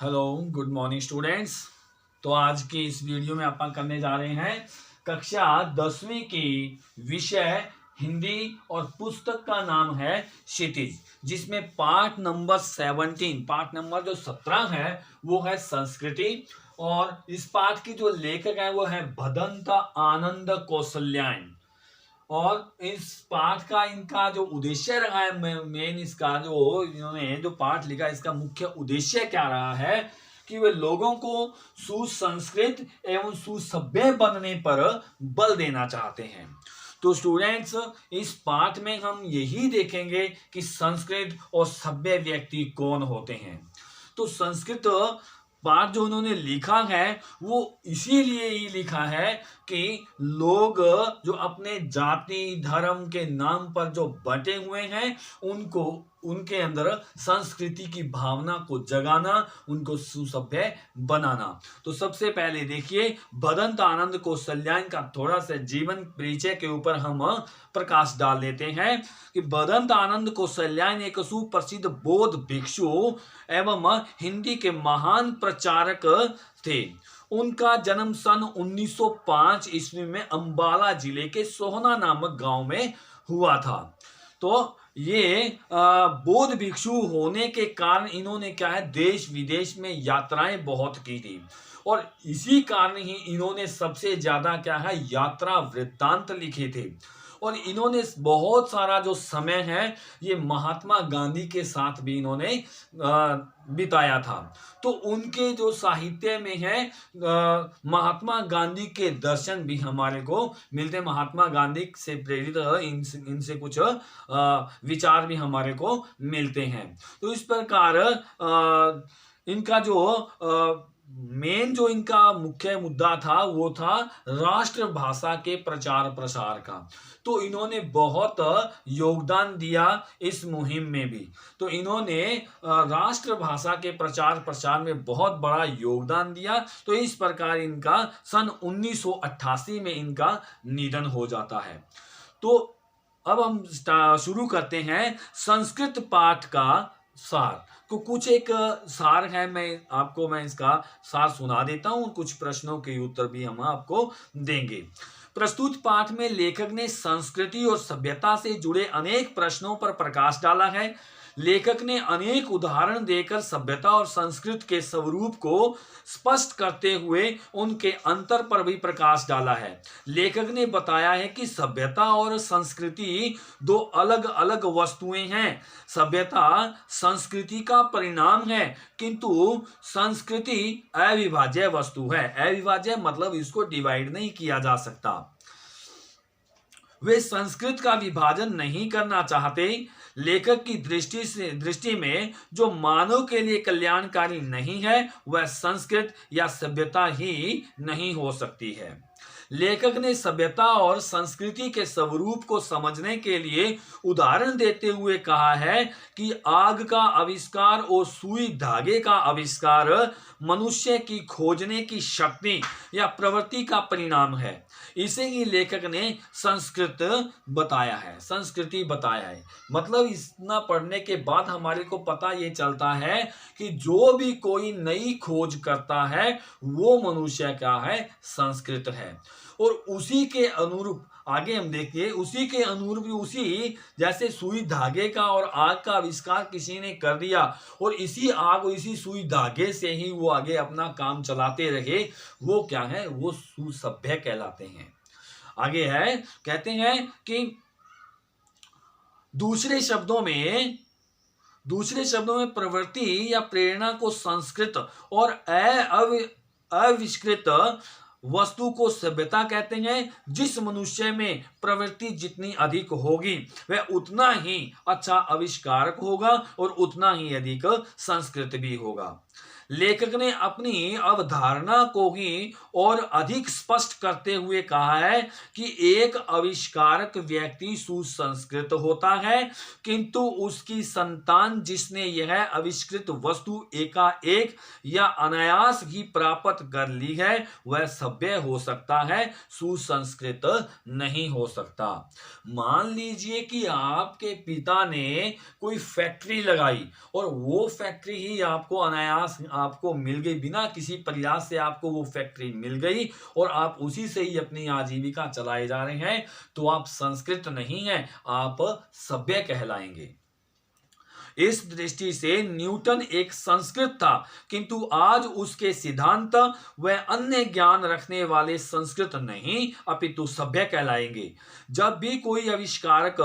Hello good morning students. तो आज की इस वीडियो में अपन करने जा रहे हैं कक्षा 10वीं की विषय हिंदी और पुस्तक का नाम है क्षितिज, जिसमें पाठ नंबर 17 पाठ नंबर जो 17 है वो है संस्कृति। और इस पाठ की जो लेखक है वो है भदंत आनंद कौशल्यायन। और इस पाठ का इनका जो उद्देश्य रहा है मेन इसका जो इन्होंने जो पाठ लिखा इसका मुख्य उद्देश्य क्या रहा है कि वे लोगों को सुसंस्कृत एवं सुसभ्य बनने पर बल देना चाहते हैं। तो स्टूडेंट्स, इस पाठ में हम यही देखेंगे कि संस्कृत और सभ्य व्यक्ति कौन होते हैं। तो संस्कृत पाठ जो उन्होंने लिखा है वो इसीलिए ही लिखा है कि लोग जो अपने जाति धर्म के नाम पर जो बटे हुए हैं उनको उनके अंदर संस्कृति की भावना को जगाना, उनको सुसभ्य बनाना। तो सबसे पहले देखिए भदंत आनंद कौशल्यायन का थोड़ा सा जीवन परिचय के ऊपर हम प्रकाश डाल देते हैं कि भदंत आनंद कौशल्यायन एक सुप्रसिद्ध बौद्ध भिक्षु एवं हिंदी के महान प्रचारक थे। उनका जन्म सन 1905 ईस्वी में अंबाला जिले के सोहना नामक गांव में हुआ था। तो ये बौद्ध भिक्षु होने के कारण इन्होंने क्या है देश विदेश में यात्राएं बहुत की थी और इसी कारण ही इन्होंने सबसे ज्यादा क्या है यात्रा वृत्तांत लिखे थे। और इन्होंने बहुत सारा जो समय है ये महात्मा गांधी के साथ भी इन्होंने बिताया था। तो उनके जो साहित्य में है महात्मा गांधी के दर्शन भी हमारे को मिलते हैं। महात्मा गांधी से प्रेरित इनसे कुछ विचार भी हमारे को मिलते हैं। तो इस प्रकार इनका जो मेन जो इनका मुख्य मुद्दा था वो था राष्ट्रभाषा के प्रचार प्रसार का। तो इन्होंने बहुत योगदान दिया इस मुहिम में भी। तो इन्होंने राष्ट्रभाषा के प्रचार प्रसार में बहुत बड़ा योगदान दिया। तो इस प्रकार इनका सन 1988 में इनका निधन हो जाता है। तो अब हम शुरू करते हैं संस्कृत पाठ का सार। तो कुछ एक सार है, मैं इसका सार सुना देता हूं, कुछ प्रश्नों के उत्तर भी हम आपको देंगे। प्रस्तुत पाठ में लेखक ने संस्कृति और सभ्यता से जुड़े अनेक प्रश्नों पर प्रकाश डाला है। लेखक ने अनेक उदाहरण देकर सभ्यता और संस्कृत के स्वरूप को स्पष्ट करते हुए उनके अंतर पर भी प्रकाश डाला है। लेखक ने बताया है कि सभ्यता और संस्कृति दो अलग अलग वस्तुएं हैं। सभ्यता संस्कृति का परिणाम है किंतु संस्कृति अविभाज्य वस्तु है। अविभाज्य मतलब इसको डिवाइड नहीं किया जा सकता। वे संस्कृत का विभाजन नहीं करना चाहते। लेखक की दृष्टि में जो मानव के लिए कल्याणकारी नहीं है वह संस्कृत या सभ्यता ही नहीं हो सकती है। लेखक ने सभ्यता और संस्कृति के स्वरूप को समझने के लिए उदाहरण देते हुए कहा है कि आग का आविष्कार और सुई धागे का आविष्कार मनुष्य की खोजने की शक्ति या प्रवृत्ति का परिणाम है। इसे ही लेखक ने संस्कृति बताया है। मतलब इतना पढ़ने के बाद हमारे को पता ये चलता है कि जो भी कोई नई खोज करता है वो मनुष्य क्या है, संस्कृत है। और उसी के अनुरूप आगे हम देखिए, उसी के अनुरूप उसी जैसे सुई धागे का और आग का आविष्कार किसी ने कर दिया और इसी आग और इसी सुई धागे से ही वो आगे अपना काम चलाते रहे, वो क्या है, वो सुसभ्य कहलाते हैं। आगे है, कहते हैं कि दूसरे शब्दों में प्रवृत्ति या प्रेरणा को संस्कृत और आविष्कृत वस्तु को सभ्यता कहते हैं। जिस मनुष्य में प्रवृत्ति जितनी अधिक होगी वह उतना ही अच्छा आविष्कारक होगा और उतना ही अधिक संस्कृत भी होगा। लेखक ने अपनी अवधारणा को ही और अधिक स्पष्ट करते हुए कहा है कि एक आविष्कारक व्यक्ति सुसंस्कृत होता है किंतु उसकी संतान जिसने यह आविष्कृत वस्तु एकाएक या अनायास ही प्राप्त कर ली है वह सभ्य हो सकता है, सुसंस्कृत नहीं हो सकता। मान लीजिए कि आपके पिता ने कोई फैक्ट्री लगाई और वो फैक्ट्री ही आपको अनायास आपको मिल गई, बिना किसी प्रयास से आपको वो फैक्ट्री मिल गई और आप उसी से ही अपनी आजीविका चलाए जा रहे हैं, तो आप संस्कृत नहीं हैं, आप सभ्य कहलाएंगे। इस दृष्टि से न्यूटन एक संस्कृत था, किंतु आज उसके सिद्धांत व अन्य ज्ञान रखने वाले संस्कृत नहीं अपितु सभ्य कहलाएंगे। जब भी कोई आविष्कारक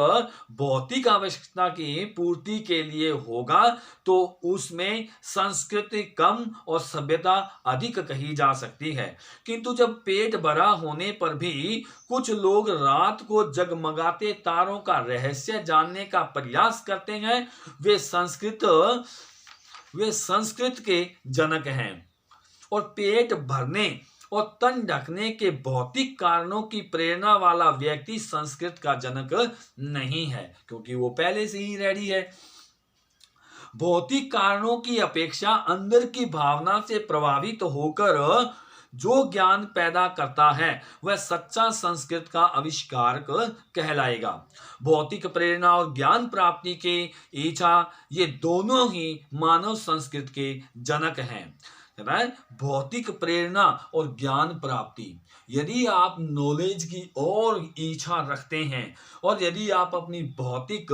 भौतिक आवश्यकता की पूर्ति के लिए होगा तो उसमें संस्कृति कम और सभ्यता अधिक कही जा सकती है, किंतु जब पेट भरा होने पर भी कुछ लोग रात को जगमगाते तारों का रहस्य जानने का प्रयास करते हैं, वे संस्कृत के जनक हैं। और पेट भरने और तन ढकने के भौतिक कारणों की प्रेरणा वाला व्यक्ति संस्कृत का जनक नहीं है, क्योंकि वो पहले से ही रेडी है। भौतिक कारणों की अपेक्षा अंदर की भावना से प्रभावित होकर जो ज्ञान पैदा करता है वह सच्चा संस्कृत का आविष्कारक कहलाएगा। भौतिक प्रेरणा और ज्ञान प्राप्ति के इच्छा, ये दोनों ही मानव संस्कृत के जनक हैं। भौतिक प्रेरणा और ज्ञान प्राप्ति, यदि आप नॉलेज की और इच्छा रखते हैं और यदि आप अपनी भौतिक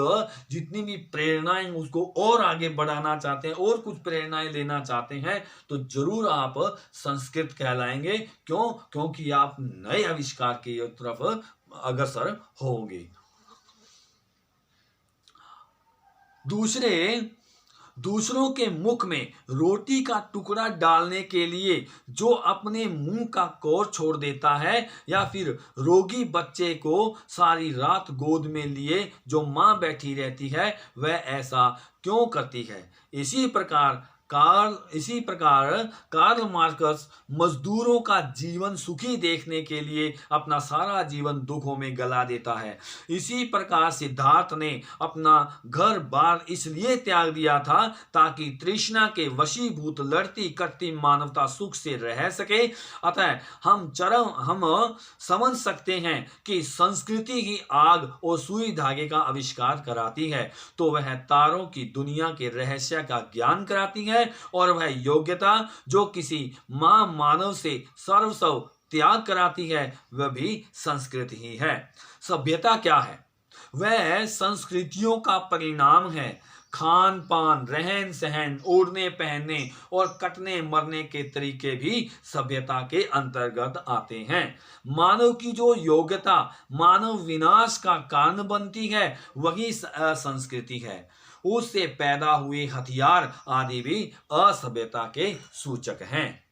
जितनी भी प्रेरणाएं उसको और आगे बढ़ाना चाहते हैं और कुछ प्रेरणाएं लेना चाहते हैं, तो जरूर आप संस्कृत कहलाएंगे। क्यों? क्योंकि आप नए आविष्कार की तरफ अग्रसर होंगे। दूसरों के मुख में रोटी का टुकड़ा डालने के लिए जो अपने मुंह का कौर छोड़ देता है, या फिर रोगी बच्चे को सारी रात गोद में लिए जो मां बैठी रहती है, वह ऐसा क्यों करती है? इसी प्रकार कार्ल मार्क्स मजदूरों का जीवन सुखी देखने के लिए अपना सारा जीवन दुखों में गला देता है। इसी प्रकार सिद्धार्थ ने अपना घर बार इसलिए त्याग दिया था ताकि तृष्णा के वशीभूत लड़ती कटती मानवता सुख से रह सके। अतः हम समझ सकते हैं कि संस्कृति ही आग और सुई धागे का आविष्कार कराती है, तो वह तारों की दुनिया के रहस्य का ज्ञान कराती है, और वह योग्यता जो किसी मां मानव से सर्वस्व त्याग कराती है, वह भी संस्कृति ही है। सभ्यता क्या है? वह संस्कृतियों का परिणाम है। खान पान, रहन सहन, ओढ़ने पहनने और कटने मरने के तरीके भी सभ्यता के अंतर्गत आते हैं। मानव की जो योग्यता मानव विनाश का कारण बनती है, वही संस्कृति है। उससे पैदा हुए हथियार आदि भी असभ्यता के सूचक हैं।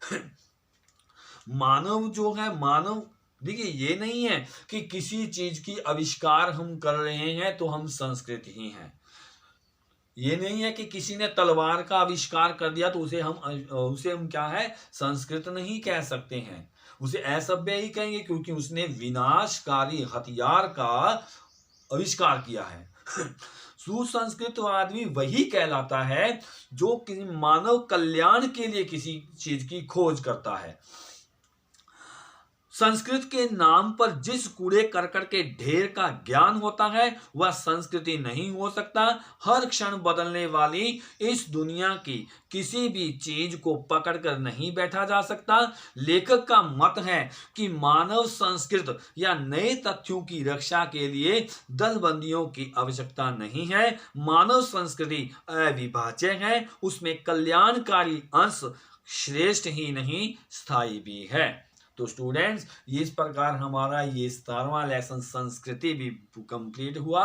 मानव जो है, मानव देखिए, ये नहीं है कि किसी चीज की आविष्कार हम कर रहे हैं तो हम संस्कृत ही हैं। ये नहीं है कि किसी ने तलवार का आविष्कार कर दिया तो उसे हम क्या है, संस्कृत नहीं कह सकते हैं, उसे असभ्य ही कहेंगे, क्योंकि उसने विनाशकारी हथियार का आविष्कार किया है। सुसंस्कृत आदमी वही कहलाता है जो किसी मानव कल्याण के लिए किसी चीज की खोज करता है। संस्कृत के नाम पर जिस कूड़े करकट के ढेर का ज्ञान होता है वह संस्कृति नहीं हो सकता। हर क्षण बदलने वाली इस दुनिया की किसी भी चीज को पकड़कर नहीं बैठा जा सकता। लेखक का मत है कि मानव संस्कृत या नए तथ्यों की रक्षा के लिए दलबंदियों की आवश्यकता नहीं है। मानव संस्कृति अविभाज्य है, उसमें कल्याणकारी अंश श्रेष्ठ ही नहीं स्थायी भी है। तो स्टूडेंट्स, इस प्रकार हमारा ये 17वां लेसन संस्कृति भी कंप्लीट हुआ।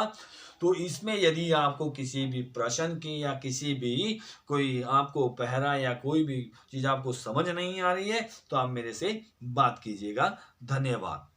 तो इसमें यदि आपको किसी भी प्रश्न की या किसी भी कोई आपको पहरा या कोई भी चीज़ आपको समझ नहीं आ रही है तो आप मेरे से बात कीजिएगा। धन्यवाद।